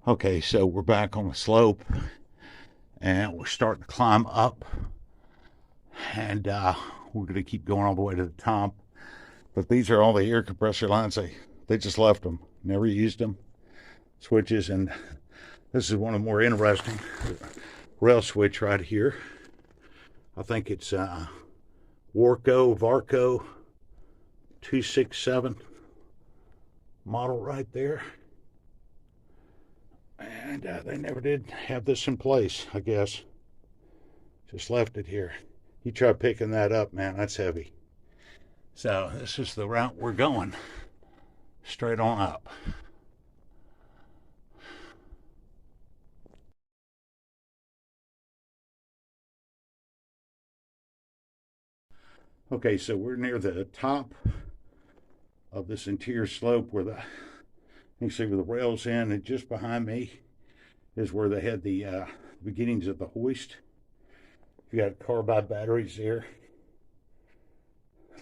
Okay, so we're back on the slope and we're starting to climb up, and we're going to keep going all the way to the top. But these are all the air compressor lines. They just left them, never used them. Switches, and this is one of the more interesting rail switch right here. I think it's Varco 267 model right there. And they never did have this in place, I guess. Just left it here. You try picking that up, man, that's heavy. So this is the route we're going, straight on up. Okay, so we're near the top of this interior slope where you can see where the rails in, and just behind me is where they had the beginnings of the hoist. You got carbide batteries there,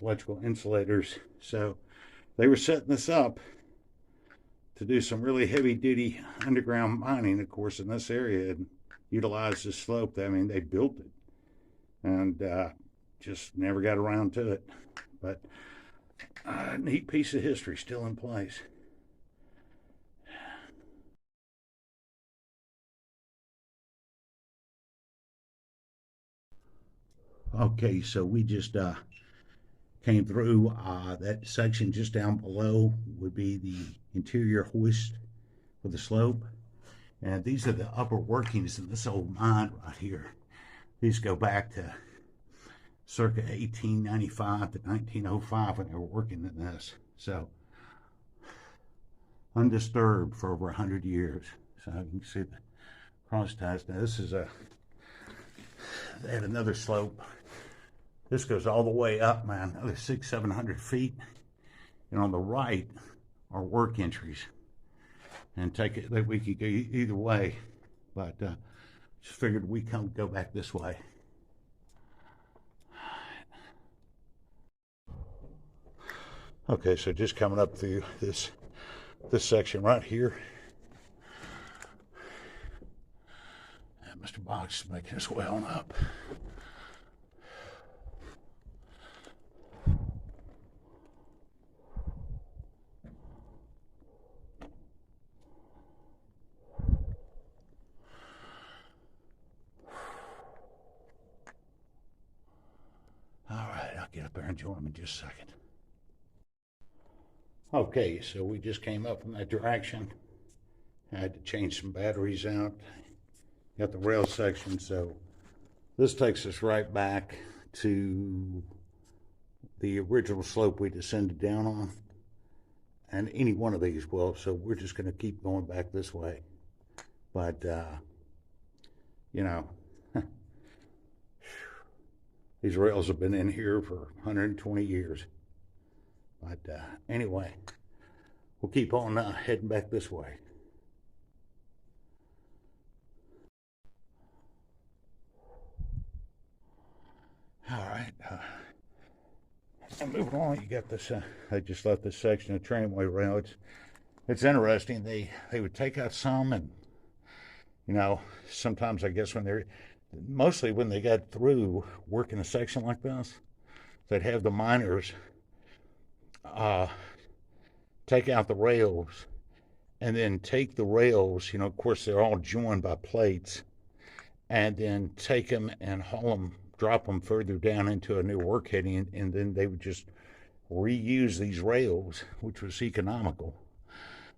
electrical insulators. So they were setting this up to do some really heavy duty underground mining, of course, in this area, and utilize this slope. I mean, they built it and just never got around to it. But a neat piece of history still in place. Okay, so we just came through that section. Just down below would be the interior hoist for the slope. And these are the upper workings of this old mine right here. These go back to circa 1895 to 1905 when they were working in this. So undisturbed for over 100 years. So you can see the cross ties. Now this is they had another slope. This goes all the way up, man, another 600-700 feet. And on the right are work entries. And take it that we could go either way. But just figured we come go back this way. Okay, so just coming up through this section right here. And Mr. Box is making his way on up. All right, I'll get up there and join him in just a second. Okay, so we just came up from that direction. I had to change some batteries out. Got the rail section, so this takes us right back to the original slope we descended down on. And any one of these will, so we're just going to keep going back this way. But, you know, these rails have been in here for 120 years. But anyway, we'll keep on heading back this way. All right. And moving on, you got this. I just left this section of tramway rail. It's interesting. They would take out some, and sometimes I guess mostly when they got through working a section like this, they'd have the miners take out the rails, and then take the rails. Of course, they're all joined by plates, and then take them and haul them, drop them further down into a new work heading, and then they would just reuse these rails, which was economical.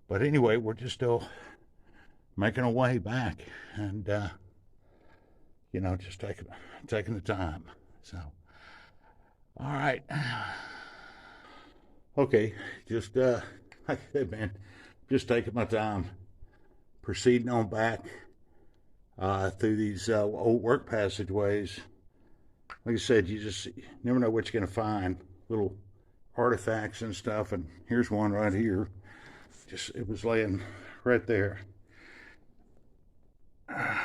But anyway, we're just still making our way back, and just taking the time. So, all right, okay, just like I said, man, just taking my time, proceeding on back through these old work passageways. Like I said, you just never know what you're going to find, little artifacts and stuff. And here's one right here. It was laying right there. Right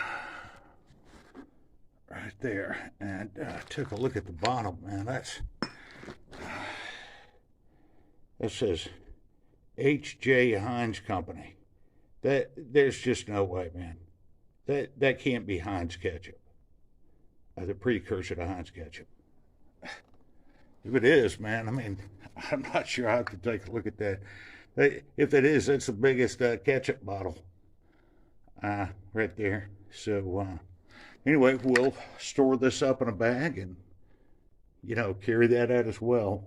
there. And took a look at the bottom, man. That says H.J. Heinz Company, There's just no way, man. That can't be Heinz ketchup. The precursor to Heinz ketchup. If it is, man, I mean, I'm not sure I have to take a look at that. If it is, that's the biggest ketchup bottle right there. So anyway, we'll store this up in a bag and, carry that out as well.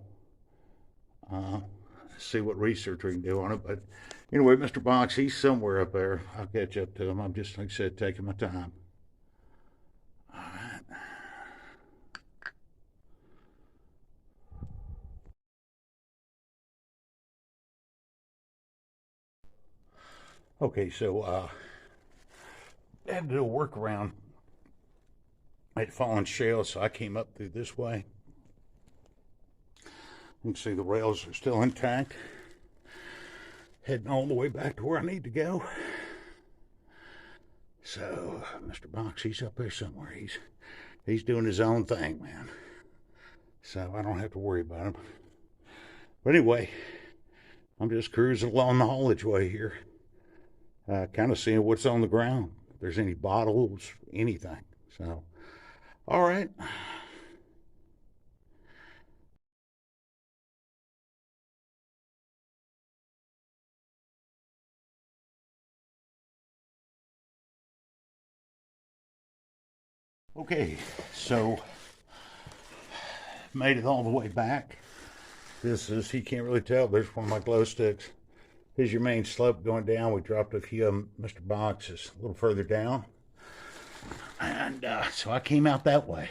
See what research we can do on it. But anyway, Mr. Box, he's somewhere up there. I'll catch up to him. I'm just, like I said, taking my time. All right. Okay, so I had to do a workaround. I had fallen shale, so I came up through this way. You can see the rails are still intact. Heading all the way back to where I need to go. So, Mr. Box, he's up there somewhere. He's doing his own thing, man. So I don't have to worry about him. But anyway, I'm just cruising along the haulage way here. Kind of seeing what's on the ground. If there's any bottles, anything. So, all right. Okay, so made it all the way back. This is, you can't really tell, there's one of my glow sticks. Here's your main slope going down. We dropped a few of them. Mr. Box is a little further down. And so I came out that way.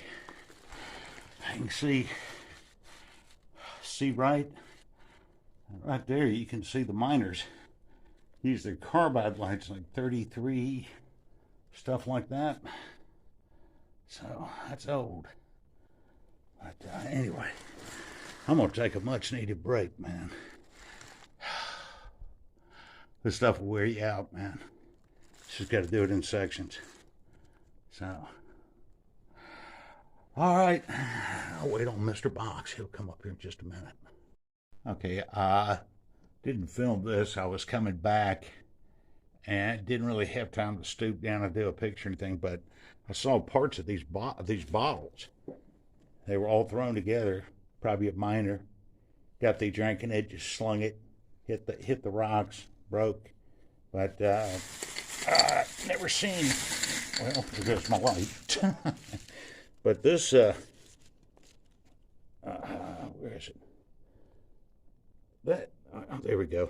You can see right there, you can see the miners use their carbide lights, like 33, stuff like that. So that's old. But anyway, I'm going to take a much needed break, man. This stuff will wear you out, man. Just got to do it in sections. So, all right. I'll wait on Mr. Box. He'll come up here in just a minute. Okay, I didn't film this. I was coming back and didn't really have time to stoop down and do a picture or anything, but I saw parts of these bottles. They were all thrown together. Probably a miner got the drinking it, just slung it, hit the rocks, broke. But never seen. Well, there goes my light. But this, where is it? There we go.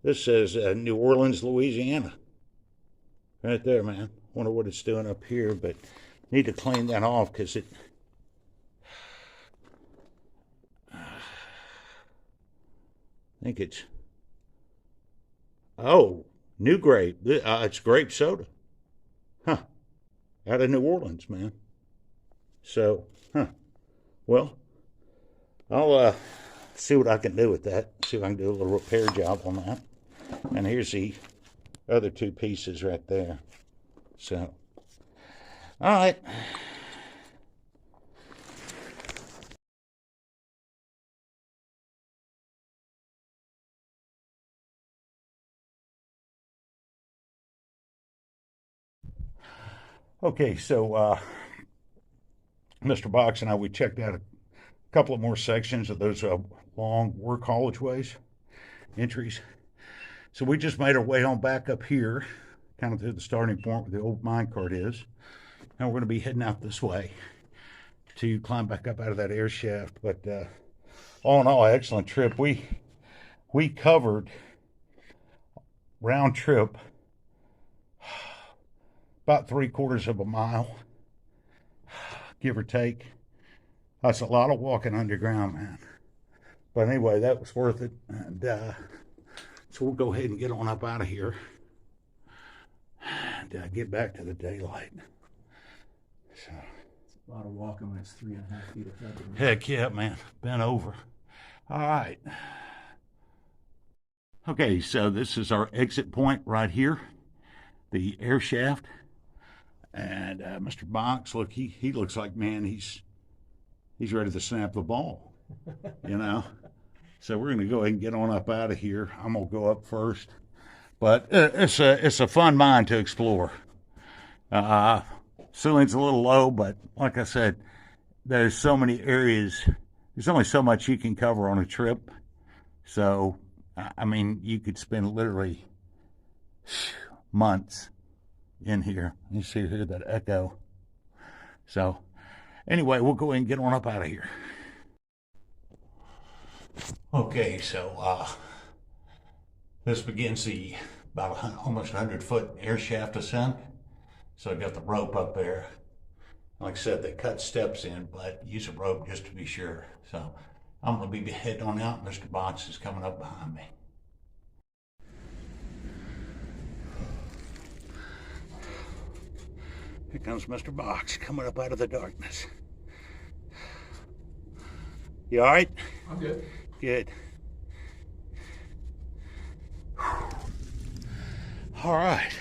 This says New Orleans, Louisiana. Right there, man. Wonder what it's doing up here, but need to clean that off because it. I think it's. Oh, new grape. It's grape soda. Huh. Out of New Orleans, man. So, well, I'll see what I can do with that. See if I can do a little repair job on that. And here's the other two pieces right there. So, all right. Okay, so Mr. Box and I, we checked out a couple of more sections of those long work haulage ways, entries. So we just made our way on back up here, kind of to the starting point where the old mine cart is. Now we're going to be heading out this way to climb back up out of that air shaft. But all in all, excellent trip. We covered round trip about 3/4 of a mile, give or take. That's a lot of walking underground, man. But anyway, that was worth it. And so we'll go ahead and get on up out of here and get back to the daylight. So, it's a lot of walking when it's 3.5 feet of feather. Heck yeah, man. Bent over. All right. Okay, so this is our exit point right here, the air shaft. And Mr. Box, look, he looks like, man, he's ready to snap the ball, you know. So we're going to go ahead and get on up out of here. I'm going to go up first, But it's a fun mine to explore. Ceiling's a little low, but like I said, there's so many areas. There's only so much you can cover on a trip. So, I mean, you could spend literally months in here. You see here that echo. So, anyway, we'll go ahead and get on up out of here. Okay, so this begins the almost 100-foot air shaft ascent. So I got the rope up there. Like I said, they cut steps in, but use a rope just to be sure. So I'm going to be heading on out. Mr. Box is coming up behind me. Here comes Mr. Box coming up out of the darkness. You all right? I'm good. Good. All right.